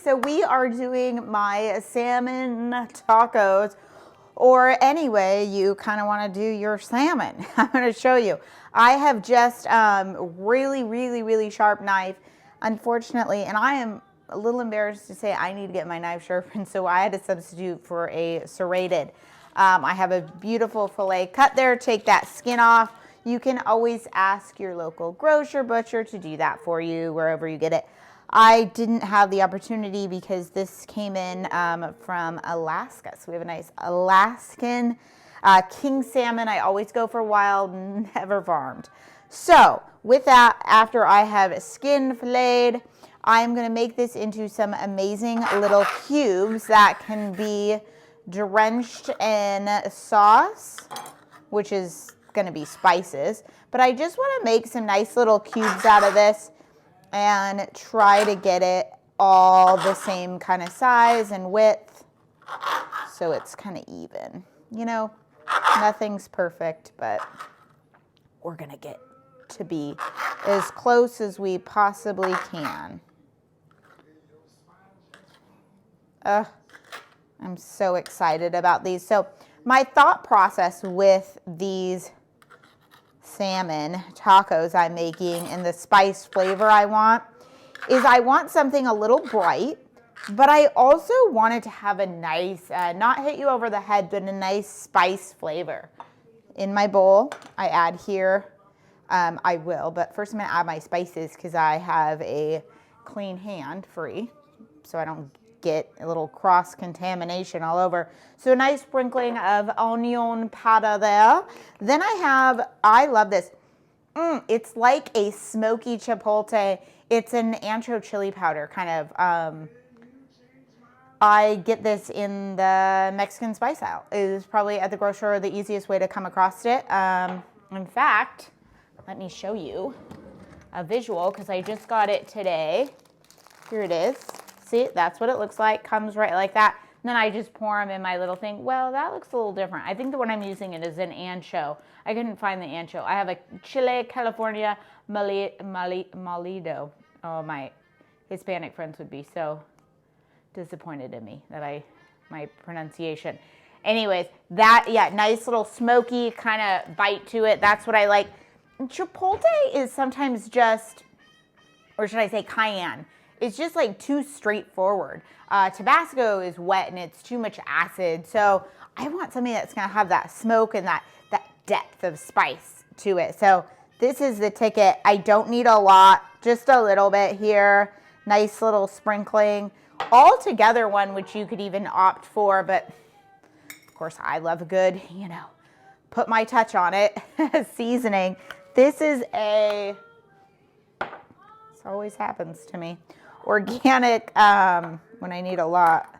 so we are doing my salmon tacos, or any way you kind of want to do your salmon. I'm going to show you. I have just really sharp knife, unfortunately, and I am a little embarrassed to say I need to get my knife sharpened, so I had to substitute for a serrated. I have a beautiful fillet cut there. Take that skin off. You can always ask your local grocer, butcher to do that for you wherever you get it. I didn't have the opportunity because this came in from Alaska. So we have a nice Alaskan king salmon. I always go for wild, never farmed. So with that, after I have skin filleted, I'm going to make this into some amazing little cubes that can be drenched in sauce, which is going to be spices. But I just want to make some nice little cubes out of this and try to get it all the same kind of size and width so it's kind of even. You know, nothing's perfect, but we're going to get to be as close as we possibly can. I'm so excited about these. So my thought process with these salmon tacos I'm making and the spice flavor I want is I want something a little bright, but I also want it to have a nice, not hit you over the head, but a nice spice flavor. In my bowl, I add here, I will, but first I'm going to add my spices because I have a clean hand, free, so I don't get a little cross-contamination all over. So a nice sprinkling of onion powder there. Then I love this. It's like a smoky chipotle. It's an ancho chili powder, kind of. I get this in the Mexican spice aisle. It is probably at the grocery the easiest way to come across it. In fact, let me show you a visual because I just got it today. Here it is. See, that's what it looks like. Comes right like that. And then I just pour them in my little thing. Well, that looks a little different. I think the one I'm using it is an ancho. I couldn't find the ancho. I have a Chile, California, Molido. Oh, my Hispanic friends would be so disappointed in me that my pronunciation. Anyways, that, yeah, nice little smoky kind of bite to it. That's what I like. Chipotle is sometimes just, or should I say cayenne? It's just like too straightforward. Tabasco is wet and it's too much acid. So I want something that's gonna have that smoke and that depth of spice to it. So this is the ticket. I don't need a lot, just a little bit here. Nice little sprinkling. All together one, which you could even opt for, but of course I love a good, you know, put my touch on it, seasoning. This is this always happens to me. Organic, when I need a lot.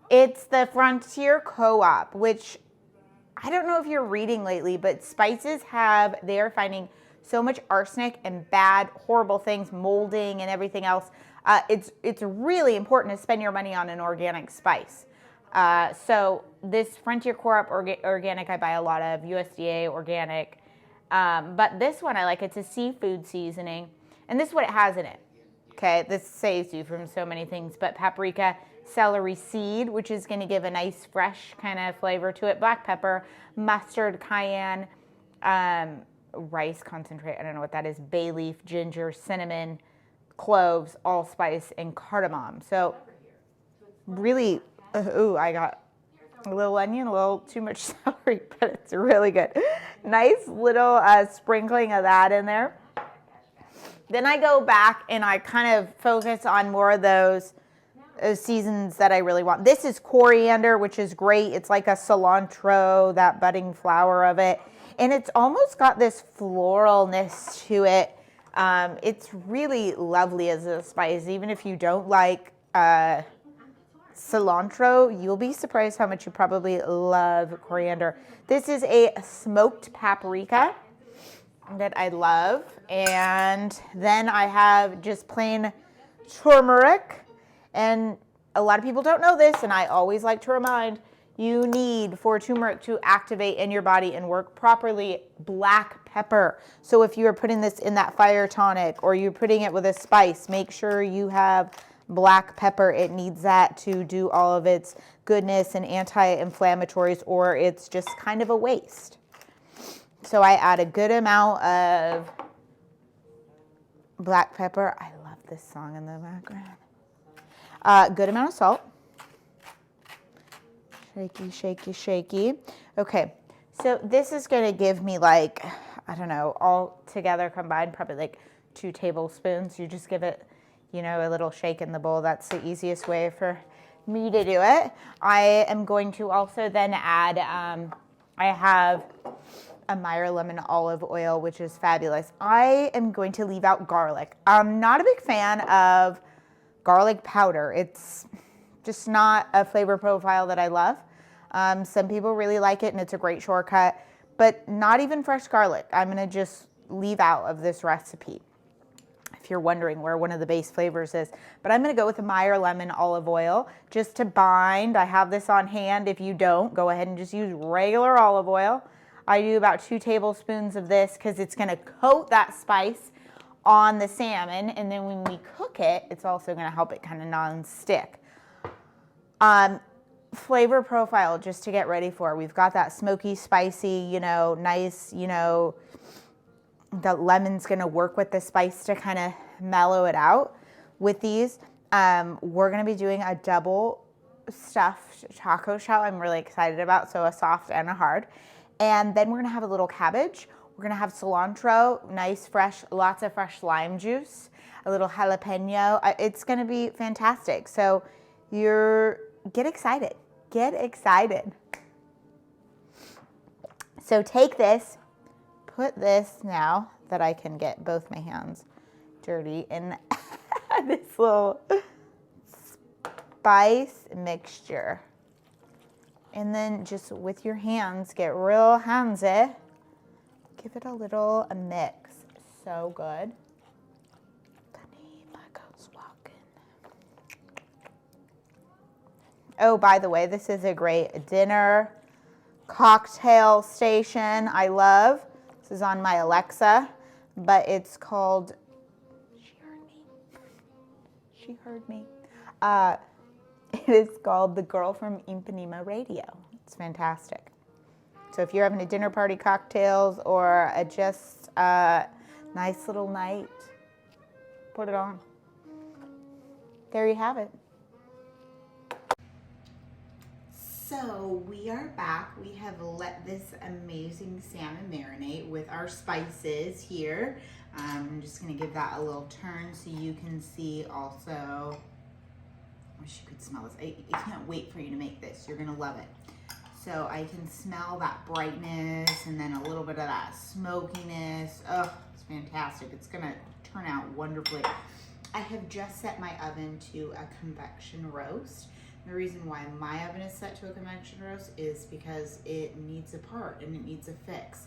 It's the Frontier Co-op, which I don't know if you're reading lately, but spices they are finding so much arsenic and bad, horrible things, molding and everything else. It's really important to spend your money on an organic spice. So this Frontier Co-op organic, I buy a lot of, USDA organic. But this one I like. It's a seafood seasoning, and this is what it has in it. Okay, this saves you from so many things, but paprika, celery seed, which is going to give a nice fresh kind of flavor to it, black pepper, mustard, cayenne, rice concentrate, I don't know what that is, bay leaf, ginger, cinnamon, cloves, allspice, and cardamom. So really, I got a little onion, a little too much celery, but it's really good. Nice little sprinkling of that in there. Then I go back and I kind of focus on more of those seasons that I really want. This is coriander, which is great. It's like a cilantro, that budding flower of it. And it's almost got this floralness to it. It's really lovely as a spice. Even if you don't like cilantro, you'll be surprised how much you probably love coriander. This is a smoked paprika that I love. And then I have just plain turmeric. And a lot of people don't know this, and I always like to remind, you need for turmeric to activate in your body and work properly, black pepper. So if you are putting this in that fire tonic or you're putting it with a spice, make sure you have black pepper. It needs that to do all of its goodness and anti-inflammatories, or it's just kind of a waste. So I add a good amount of black pepper. I love this song in the background. Good amount of salt. Shaky, shaky, shaky. Okay, so this is going to give me like, I don't know, all together combined, probably like 2 tablespoons. You just give it, you know, a little shake in the bowl. That's the easiest way for me to do it. I am going to also then add, I have a Meyer lemon olive oil, which is fabulous. I am going to leave out garlic. I'm not a big fan of garlic powder. It's just not a flavor profile that I love. Some people really like it and it's a great shortcut, but not even fresh garlic. I'm gonna just leave out of this recipe, if you're wondering where one of the base flavors is. But I'm gonna go with the Meyer lemon olive oil just to bind. I have this on hand. If you don't, go ahead and just use regular olive oil. I do about 2 tablespoons of this because it's gonna coat that spice on the salmon, and then when we cook it, it's also gonna help it kind of non-stick. Flavor profile, just to get ready for, we've got that smoky, spicy, you know, nice, you know, the lemon's gonna work with the spice to kind of mellow it out. With these, we're gonna be doing a double stuffed taco shell I'm really excited about, so a soft and a hard. And then we're gonna have a little cabbage. We're gonna have cilantro, nice, fresh, lots of fresh lime juice, a little jalapeno. It's gonna be fantastic. So get excited. Get excited. So take this, put this, now that I can get both my hands dirty, in this little spice mixture. And then just with your hands, get real handsy. Give it a little mix. So good. Oh, by the way, this is a great dinner cocktail station I love. This is on my Alexa, but it's called, she heard me. It is called The Girl from Ipanema Radio. It's fantastic. So if you're having a dinner party, cocktails, or just a nice little night, put it on. There you have it. So we are back. We have let this amazing salmon marinate with our spices here. I'm just gonna give that a little turn so you can see also. I wish you could smell this. I can't wait for you to make this. You're gonna love it. So I can smell that brightness and then a little bit of that smokiness. Oh, it's fantastic. It's gonna turn out wonderfully. I have just set my oven to a convection roast. The reason why my oven is set to a convection roast is because it needs a part and it needs a fix,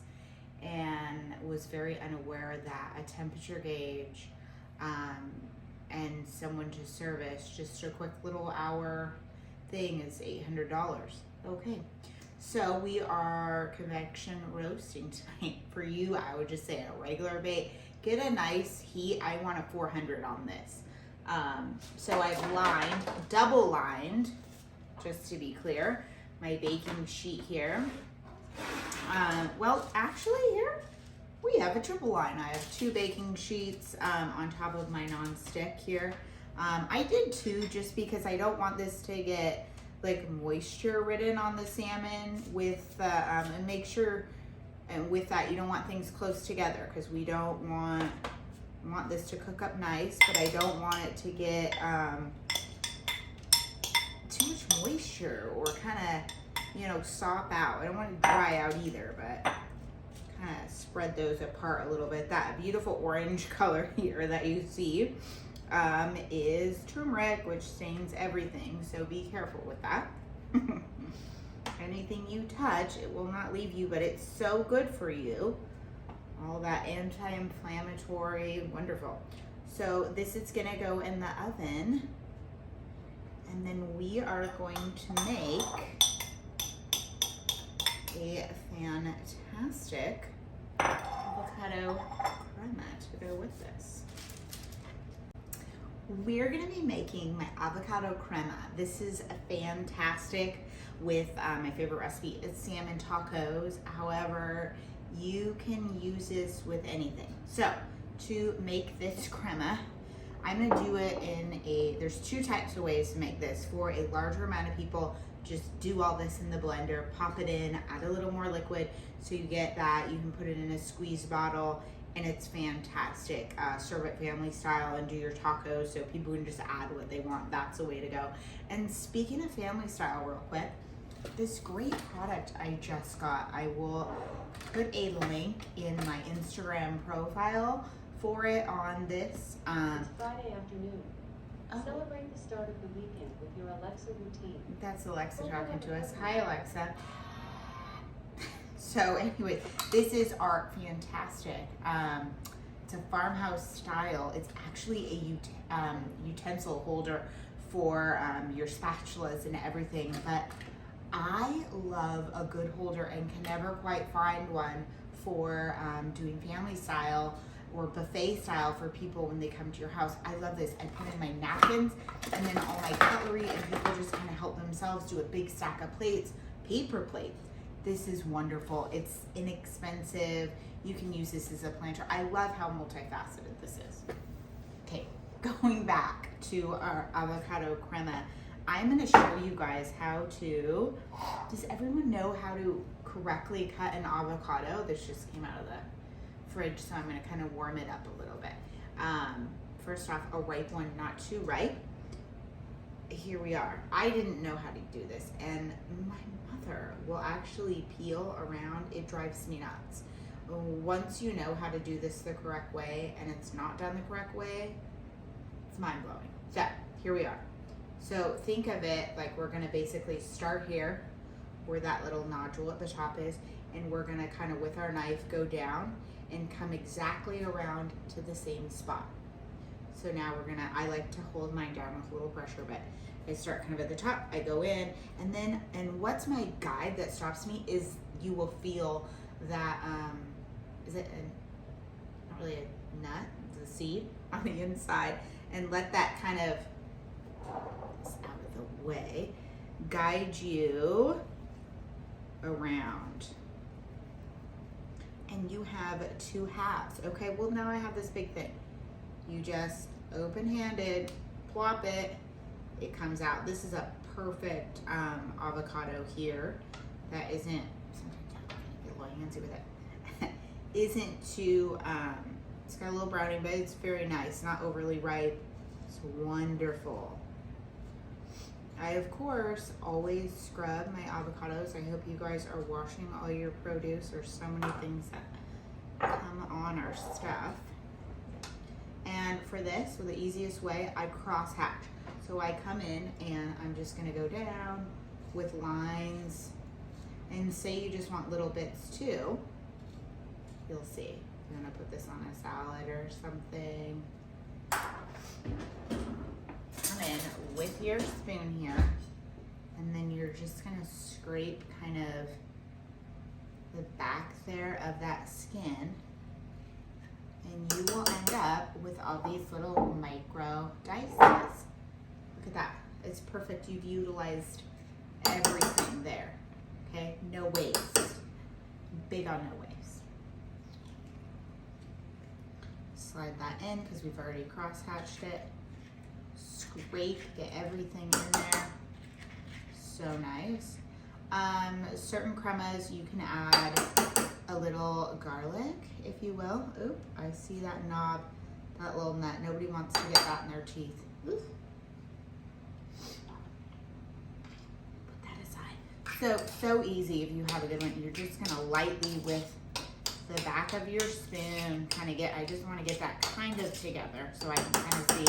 and was very unaware that a temperature gauge and someone to service just a quick little hour thing is $800. Okay, so we are convection roasting tonight. For you, I would just say a regular bake. Get a nice heat. I want a 400 on this. So I've double lined, just to be clear, my baking sheet here. Well, actually here, we have a triple line. I have 2 baking sheets on top of my non-stick here. I did 2 just because I don't want this to get like moisture ridden on the salmon with and make sure, and with that, you don't want things close together, because we don't want this to cook up nice, but I don't want it to get too much moisture or kind of, you know, sop out. I don't want it to dry out either, but kind of spread those apart a little bit. That beautiful orange color here that you see is turmeric, which stains everything, so be careful with that. Anything you touch, it will not leave you, but it's so good for you. All that anti-inflammatory, wonderful. So this is gonna go in the oven, and then we are going to make a fantastic avocado crema to go with this. We're gonna be making my avocado crema. This is a fantastic with my favorite recipe is salmon tacos. However, you can use this with anything. So to make this crema, I'm gonna do it in there's two types of ways to make this. For a larger amount of people, just do all this in the blender, pop it in, add a little more liquid so you get that. You can put it in a squeeze bottle and it's fantastic. Serve it family style and do your tacos so people can just add what they want. That's the way to go. And speaking of family style real quick, this great product I just got, I will put a link in my Instagram profile for it on this. It's Friday afternoon. Celebrate the start of the weekend with your Alexa routine. That's Alexa talking to us. Hi, Alexa. So anyway, this is our fantastic. It's a farmhouse style. It's actually a utensil holder for your spatulas and everything. But I love a good holder and can never quite find one for doing family style or buffet style for people when they come to your house. I love this. I put in my napkins and then all my cutlery, and people just kind of help themselves do a big stack of plates, paper plates. This is wonderful. It's inexpensive. You can use this as a planter. I love how multifaceted this is. Okay, going back to our avocado crema, I'm gonna show you guys how to, does everyone know how to correctly cut an avocado? This just came out of the fridge, so I'm gonna kind of warm it up a little bit. First off, a ripe one, not too ripe. Here we are. I didn't know how to do this, and my mother will actually peel around. It drives me nuts. Once you know how to do this the correct way and it's not done the correct way, it's mind-blowing. So here we are. So think of it like we're gonna basically start here where that little nodule at the top is, and we're gonna kind of with our knife go down and come exactly around to the same spot. So now we're gonna, I like to hold mine down with a little pressure, but I start kind of at the top, I go in, and then, and what's my guide that stops me is you will feel that, is it not really a nut, it's a seed on the inside, and let that kind of, it's out of the way, guide you around. And you have two halves. Okay, well now I have this big thing. You just open-handed, plop it, it comes out. This is a perfect avocado here that isn't, sometimes I get a little handsy with it, isn't too, it's got a little browning, but it's very nice, not overly ripe. It's wonderful. I, of course, always scrub my avocados. I hope you guys are washing all your produce. There's so many things that come on our stuff. And for this, the easiest way, I cross hatch. So I come in and I'm just gonna go down with lines, and say you just want little bits too, you'll see. I'm gonna put this on a salad or something. Come in with your spoon here, and then you're just gonna scrape kind of the back there of that skin, and you will end up with all these little micro dices. Look at that, it's perfect. You've utilized everything there, okay? No waste, big on no waste. Slide that in because we've already cross-hatched it. Scrape, get everything in there. So nice. Certain cremas you can add a little garlic, if you will. Oop, I see that knob, that little nut. Nobody wants to get that in their teeth. Oof. Put that aside. So easy if you have a good one. You're just gonna lightly with the back of your spoon kind of get, I just want to get that kind of together so I can kind of see.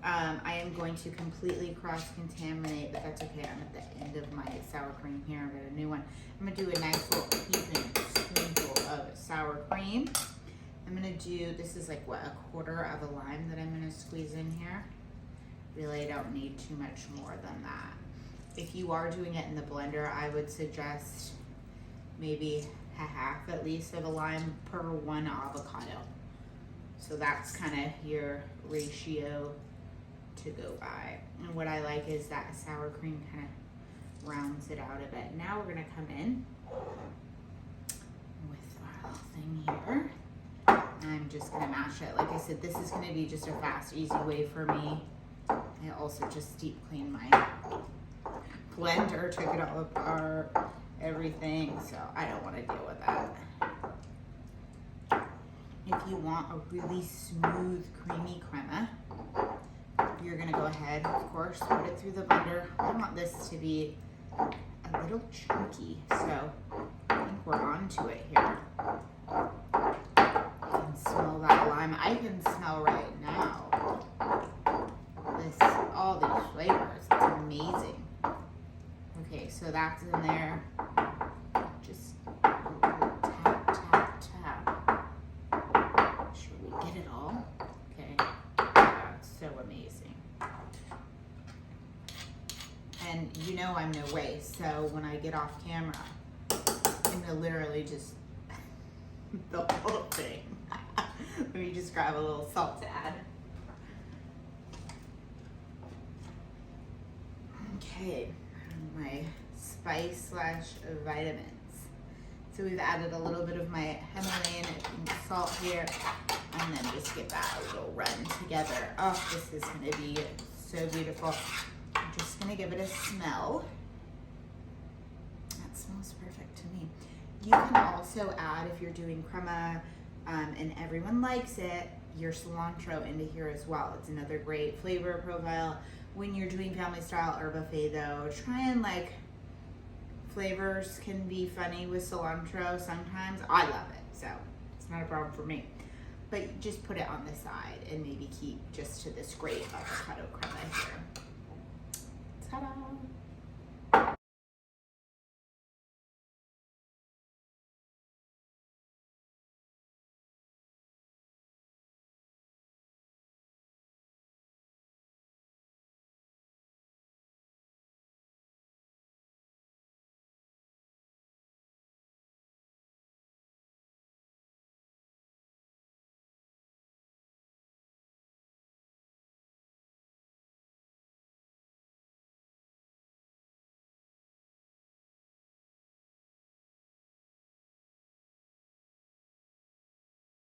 I am going to completely cross-contaminate, but that's okay. I'm at the end of my sour cream here. I've got a new one. I'm going to do a nice little heaping spoonful of sour cream. I'm going to do, this is like, what, a quarter of a lime that I'm going to squeeze in here. Really, I don't need too much more than that. If you are doing it in the blender, I would suggest maybe a half at least of a lime per one avocado. So that's kind of your ratio to go by. And what I like is that sour cream kind of rounds it out a bit. Now we're gonna come in with our little thing here. I'm just gonna mash it. Like I said, this is gonna be just a fast, easy way for me. I also just deep cleaned my blender, took it all apart, everything, so I don't want to deal with that. If you want a really smooth, creamy crema, you're gonna go ahead, of course, put it through the blender. I want this to be a little chunky, so I think we're onto it here. You can smell that lime. I can smell right now all these flavors. It's amazing. Okay, so that's in there. Just tap, tap, tap. Make sure we get it all. Okay, that's so amazing. And you know I'm no waste, so when I get off camera, I'm gonna literally just the whole thing. Let me just grab a little salt to add. Okay, my spice / vitamins. So we've added a little bit of my Himalayan salt here, and then just get that a little run together. Oh, this is gonna be so beautiful. I'm just gonna give it a smell. That smells perfect to me. You can also add, if you're doing crema, and everyone likes it, your cilantro into here as well. It's another great flavor profile. When you're doing family style or buffet though, try and like, flavors can be funny with cilantro sometimes. I love it, so it's not a problem for me. But just put it on the side and maybe keep just to this great avocado crema here. Ta-da!